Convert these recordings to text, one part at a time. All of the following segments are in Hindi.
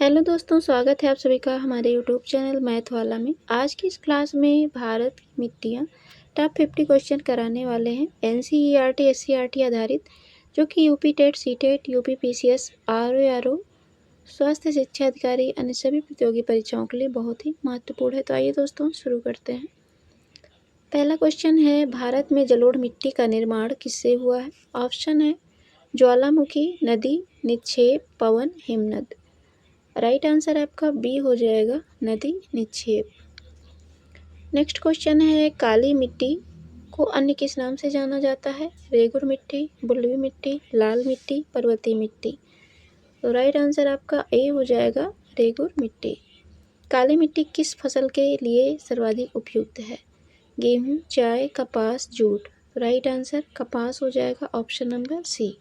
हेलो दोस्तों, स्वागत है आप सभी का हमारे यूट्यूब चैनल मैथ वाला में। आज की इस क्लास में भारत की मिट्टियाँ टॉप 50 क्वेश्चन कराने वाले हैं एनसीईआरटी एससीईआरटी आधारित, जो कि UP TET C TET UP PCS RO स्वास्थ्य शिक्षा अधिकारी अन्य सभी प्रतियोगी परीक्षाओं के लिए बहुत ही महत्वपूर्ण है। तो आइए दोस्तों शुरू करते हैं। पहला क्वेश्चन है, भारत में जलोढ़ मिट्टी का निर्माण किससे हुआ है? ऑप्शन है ज्वालामुखी, नदी, निक्षेप, पवन, हिमनद। राइट आंसर आपका बी हो जाएगा, नदी निक्षेप। नेक्स्ट क्वेश्चन है, काली मिट्टी को अन्य किस नाम से जाना जाता है? रेगुर मिट्टी, बलुई मिट्टी, लाल मिट्टी, पर्वतीय मिट्टी। तो राइट आंसर आपका ए हो जाएगा, रेगुर मिट्टी। काली मिट्टी किस फसल के लिए सर्वाधिक उपयुक्त है? गेहूँ, चाय, कपास, जूट। राइट आंसर कपास हो जाएगा, ऑप्शन नंबर सी।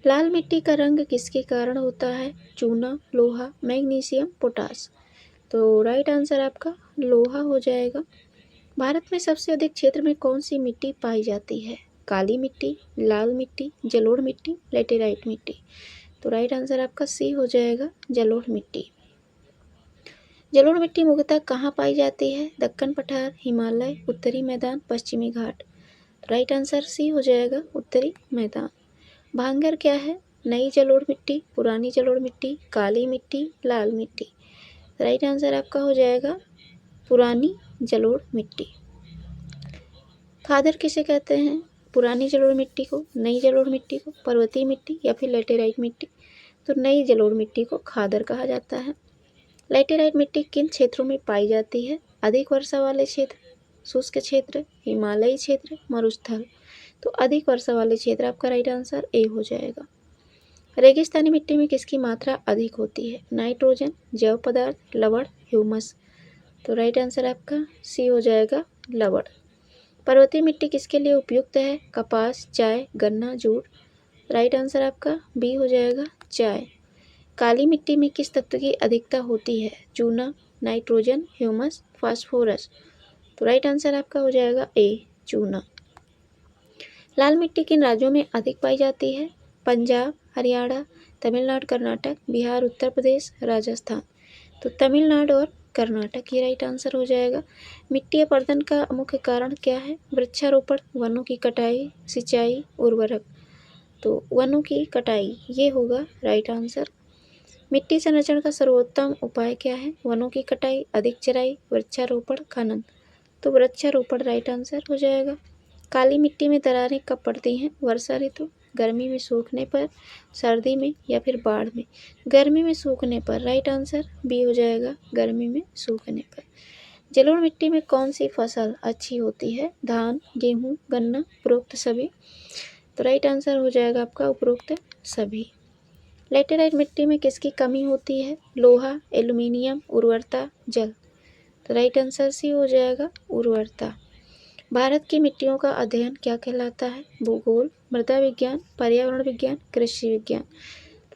लाल मिट्टी का रंग किसके कारण होता है? चूना, लोहा, मैग्नीशियम, पोटास। तो राइट आंसर आपका लोहा हो जाएगा। भारत में सबसे अधिक क्षेत्र में कौन सी मिट्टी पाई जाती है? काली मिट्टी, लाल मिट्टी, जलोढ़ मिट्टी, लेटेराइट मिट्टी। तो राइट आंसर आपका सी हो जाएगा, जलोढ़ मिट्टी। जलोढ़ मिट्टी मुख्यतः कहाँ पाई जाती है? दक्कन पठार, हिमालय, उत्तरी मैदान, पश्चिमी घाट। राइट आंसर सी हो जाएगा, उत्तरी मैदान। भांगर क्या है? नई जलोढ़ मिट्टी, पुरानी जलोढ़ मिट्टी, काली मिट्टी, लाल मिट्टी। राइट आंसर आपका हो जाएगा पुरानी जलोढ़ मिट्टी। खादर किसे कहते हैं? पुरानी जलोढ़ मिट्टी को, नई जलोढ़ मिट्टी को, पर्वतीय मिट्टी या फिर लेटेराइट मिट्टी। तो नई जलोढ़ मिट्टी को खादर कहा जाता है। लेटेराइट मिट्टी किन क्षेत्रों में पाई जाती है? अधिक वर्षा वाले क्षेत्र, शुष्क क्षेत्र, हिमालयी क्षेत्र, मरुस्थल। तो अधिक वर्षा वाले क्षेत्र आपका राइट आंसर ए हो जाएगा। रेगिस्तानी मिट्टी में किसकी मात्रा अधिक होती है? नाइट्रोजन, जैव पदार्थ, लवण, ह्यूमस। तो राइट आंसर आपका सी हो जाएगा, लवण। पर्वतीय मिट्टी किसके लिए उपयुक्त है? कपास, चाय, गन्ना, जूट। राइट आंसर आपका बी हो जाएगा, चाय। काली मिट्टी में किस तत्व की अधिकता होती है? चूना, नाइट्रोजन, ह्यूमस, फास्फोरस। तो राइट आंसर आपका हो जाएगा ए, चूना। लाल मिट्टी किन राज्यों में अधिक पाई जाती है? पंजाब, हरियाणा, तमिलनाडु, कर्नाटक, बिहार, उत्तर प्रदेश, राजस्थान। तो तमिलनाडु और कर्नाटक ये राइट आंसर हो जाएगा। मिट्टी अपरदन का मुख्य कारण क्या है? वृक्षारोपण, वनों की कटाई, सिंचाई, उर्वरक। तो वनों की कटाई ये होगा राइट आंसर। मिट्टी संरक्षण का सर्वोत्तम उपाय क्या है? वनों की कटाई, अधिक चराई, वृक्षारोपण, खनन। तो वृक्षारोपण राइट आंसर हो जाएगा। काली मिट्टी में दरारें कब पड़ती हैं? वर्षा ऋतु, गर्मी में सूखने पर, सर्दी में या फिर बाढ़ में। गर्मी में सूखने पर। राइट आंसर बी हो जाएगा, गर्मी में सूखने पर। जलोढ़ मिट्टी में कौन सी फसल अच्छी होती है? धान, गेहूँ, गन्ना, उपरोक्त सभी। तो राइट आंसर हो जाएगा आपका उपरोक्त सभी। लेटेराइट मिट्टी में किसकी कमी होती है? लोहा, एल्यूमिनियम, उर्वरता, जल। तो राइट आंसर सी हो जाएगा, उर्वरता। भारत की मिट्टियों का अध्ययन क्या कहलाता है? भूगोल, मृदा विज्ञान, पर्यावरण विज्ञान, कृषि विज्ञान।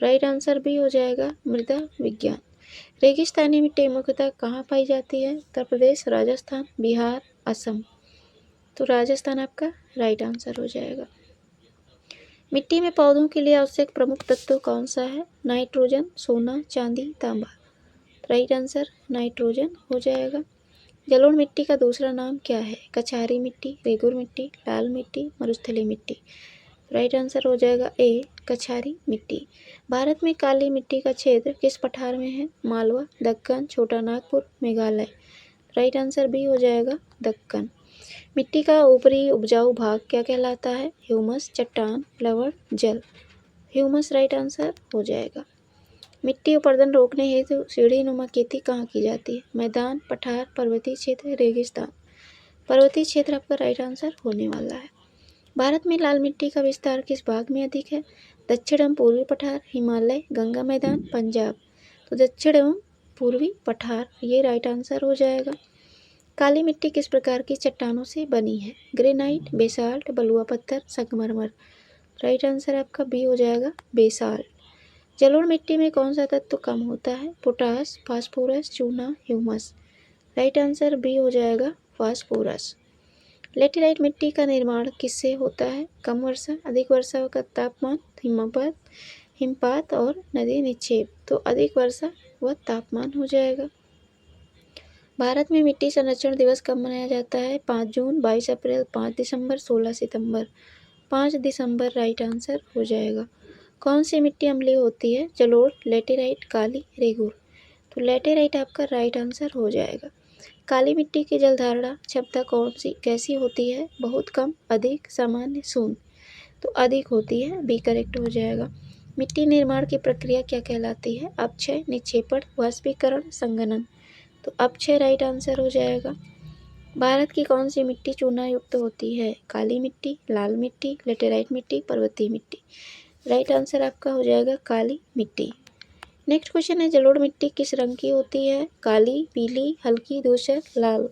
राइट आंसर भी हो जाएगा, मृदा विज्ञान। रेगिस्तानी मिट्टी मुख्यतः कहाँ पाई जाती है? उत्तर प्रदेश, राजस्थान, बिहार, असम। तो राजस्थान आपका राइट आंसर हो जाएगा। मिट्टी में पौधों के लिए आवश्यक प्रमुख तत्व कौन सा है? नाइट्रोजन, सोना, चांदी, तांबा। राइट आंसर नाइट्रोजन हो जाएगा। जलोढ़ मिट्टी का दूसरा नाम क्या है? कछारी मिट्टी, रेगुर मिट्टी, लाल मिट्टी, मरुस्थलीय मिट्टी। राइट आंसर हो जाएगा ए, कछारी मिट्टी। भारत में काली मिट्टी का क्षेत्र किस पठार में है? Malwa, Deccan, Chota Nagpur, Meghalaya. Right answer B हो जाएगा, दक्कन। मिट्टी का ऊपरी उपजाऊ भाग क्या कहलाता है? ह्यूमस, चट्टान, लवण, जल। ह्यूमस राइट आंसर हो जाएगा। मिट्टी अपरदन रोकने हेतु सीढ़ी नुमा खेती कहाँ की जाती है? मैदान, पठार, पर्वतीय क्षेत्र, रेगिस्तान। पर्वतीय क्षेत्र आपका राइट आंसर होने वाला है। भारत में लाल मिट्टी का विस्तार किस भाग में अधिक है? दक्षिण एवं पूर्वी पठार, हिमालय, गंगा मैदान, पंजाब। तो दक्षिण एवं पूर्वी पठार ये राइट आंसर हो जाएगा। काली मिट्टी किस प्रकार की चट्टानों से बनी है? ग्रेनाइट, बेसाल्ट, बलुआ पत्थर, संगमरमर। राइट आंसर आपका बी हो जाएगा, बेसाल्ट। जलोढ़ मिट्टी में कौन सा तत्व कम होता है? पोटास, फास्फोरस, चूना, ह्यूमस। राइट आंसर बी हो जाएगा, फास्फोरस। लेटेराइट मिट्टी का निर्माण किससे होता है? कम वर्षा, अधिक वर्षा का तापमान, हिमपात हिमपात और नदी निक्षेप, तो अधिक वर्षा व तापमान हो जाएगा। भारत में मिट्टी संरक्षण दिवस कब मनाया जाता है? 5 जून, 22 अप्रैल, 5 दिसंबर, 16 सितंबर। 5 दिसंबर राइट आंसर हो जाएगा। कौन सी मिट्टी अम्लीय होती है? जलोढ़, लैटेराइट, काली, रेगूर। तो लैटेराइट आपका राइट आंसर हो जाएगा। काली मिट्टी की जलधारणा क्षमता कैसी होती है? बहुत कम, अधिक, सामान्य, शून्य। तो अधिक होती है, बी करेक्ट हो जाएगा। मिट्टी निर्माण की प्रक्रिया क्या कहलाती है? अपक्षय, निक्षेपण, वाष्पीकरण, संघनन। तो अपक्षय राइट आंसर हो जाएगा। भारत की कौन सी मिट्टी चूना युक्त होती है? काली मिट्टी, लाल मिट्टी, लेटेराइट मिट्टी, पर्वतीय मिट्टी। राइट आंसर आपका हो जाएगा काली मिट्टी। नेक्स्ट क्वेश्चन है, जलोढ़ मिट्टी किस रंग की होती है? काली, पीली, हल्की धूसर, लाल।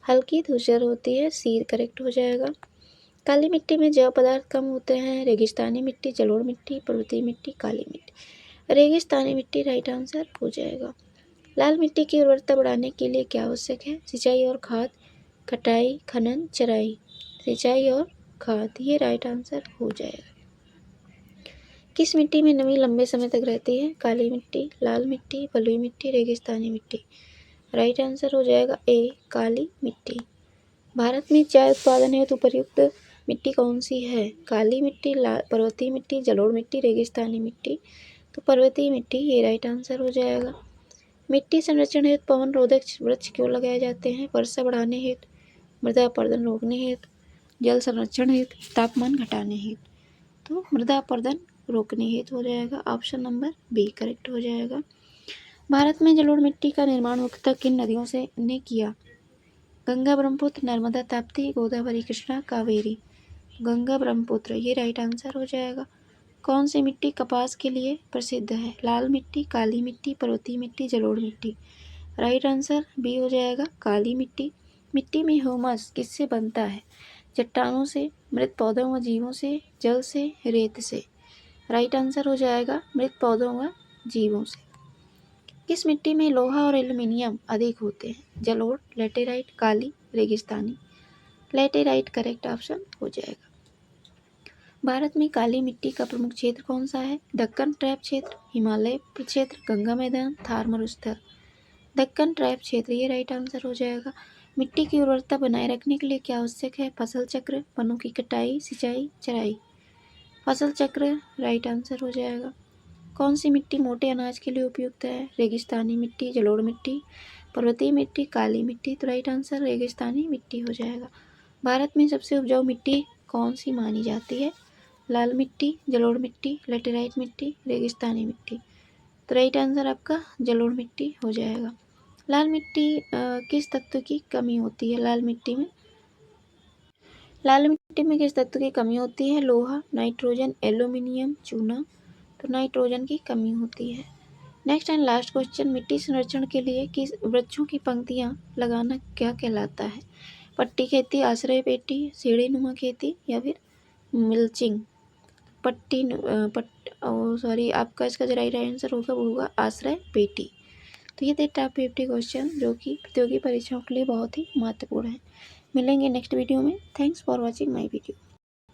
हल्की धूसर होती है, सी करेक्ट हो जाएगा। काली मिट्टी में जैव पदार्थ कम होते हैं। रेगिस्तानी मिट्टी, जलोढ़ मिट्टी, पर्वतीय मिट्टी, काली मिट्टी। रेगिस्तानी मिट्टी राइट आंसर हो जाएगा। लाल मिट्टी की उर्वरता बढ़ाने के लिए क्या आवश्यक है? सिंचाई और खाद, कटाई, खनन, चराई। सिंचाई और खाद, ये राइट आंसर हो जाएगा। किस मिट्टी में नमी लंबे समय तक रहती है? काली मिट्टी, लाल मिट्टी, बलुई मिट्टी, रेगिस्तानी मिट्टी। राइट आंसर हो जाएगा ए, काली मिट्टी। भारत में चाय उत्पादन हेतु उपयुक्त मिट्टी कौन सी है? काली मिट्टी, पर्वतीय मिट्टी, जलोढ़ मिट्टी, रेगिस्तानी मिट्टी। तो पर्वतीय मिट्टी, ये राइट आंसर हो जाएगा। मिट्टी संरक्षण हेतु पवन रोधक वृक्ष क्यों लगाए जाते हैं? वर्षा बढ़ाने हेतु, मृदा अपरदन रोकने हेतु, जल संरक्षण हेतु, तापमान घटाने हेतु। तो मृदा अपरदन रोकने हेतु हो जाएगा। ऑप्शन नंबर बी करेक्ट हो जाएगा। भारत में जलोढ़ मिट्टी का निर्माण मुख्यतः किन नदियों से ने किया? गंगा, ब्रह्मपुत्र, नर्मदा, ताप्ती, गोदावरी, कृष्णा, कावेरी। गंगा, ब्रह्मपुत्र, ये राइट आंसर हो जाएगा। कौन सी मिट्टी कपास के लिए प्रसिद्ध है? लाल मिट्टी, काली मिट्टी, पर्वतीय मिट्टी, जलोढ़ मिट्टी। राइट आंसर बी हो जाएगा, काली मिट्टी। मिट्टी में ह्यूमस किससे बनता है? चट्टानों से, मृत पौधों व जीवों से, जल से, रेत से। राइट आंसर हो जाएगा मृत पौधों व जीवों से। किस मिट्टी में लोहा और एल्यूमिनियम अधिक होते हैं? जलोढ़, लैटेराइट, काली, रेगिस्तानी। लैटेराइट करेक्ट ऑप्शन हो जाएगा। भारत में काली मिट्टी का प्रमुख क्षेत्र कौन सा है? दक्कन ट्रैप क्षेत्र, हिमालय क्षेत्र, गंगा मैदान, थार मरुस्थल। दक्कन ट्रैप क्षेत्र, ये राइट आंसर हो जाएगा। मिट्टी की उर्वरता बनाए रखने के लिए क्या आवश्यक है? फसल चक्र, वनों की कटाई, सिंचाई, चराई। फसल चक्र राइट आंसर हो जाएगा। कौन सी मिट्टी मोटे अनाज के लिए उपयुक्त है? रेगिस्तानी मिट्टी, जलोढ़ मिट्टी, पर्वतीय मिट्टी, काली मिट्टी। तो राइट आंसर रेगिस्तानी मिट्टी हो जाएगा। भारत में सबसे उपजाऊ मिट्टी कौन सी मानी जाती है? लाल मिट्टी, जलोढ़ मिट्टी, लैटेराइट मिट्टी, रेगिस्तानी मिट्टी। तो राइट आंसर आपका जलोढ़ मिट्टी हो जाएगा। लाल मिट्टी किस तत्व की कमी होती है? लाल मिट्टी में किस तत्व की कमी होती है? लोहा, नाइट्रोजन, एल्यूमिनियम, चूना। तो नाइट्रोजन की कमी होती है। नेक्स्ट एंड लास्ट क्वेश्चन, मिट्टी संरक्षण के लिए किस वृक्षों की पंक्तियां लगाना क्या कहलाता है? पट्टी खेती, आश्रय पेटी, सीढ़ीनुमा खेती या फिर मिल्चिंग। आपका इसका जो राइट आंसर होगा वो होगा आश्रय पेटी। तो ये थे टॉप 50 क्वेश्चन जो कि प्रतियोगी परीक्षाओं के लिए बहुत ही महत्वपूर्ण है। मिलेंगे नेक्स्ट वीडियो में। Thanks for watching my video.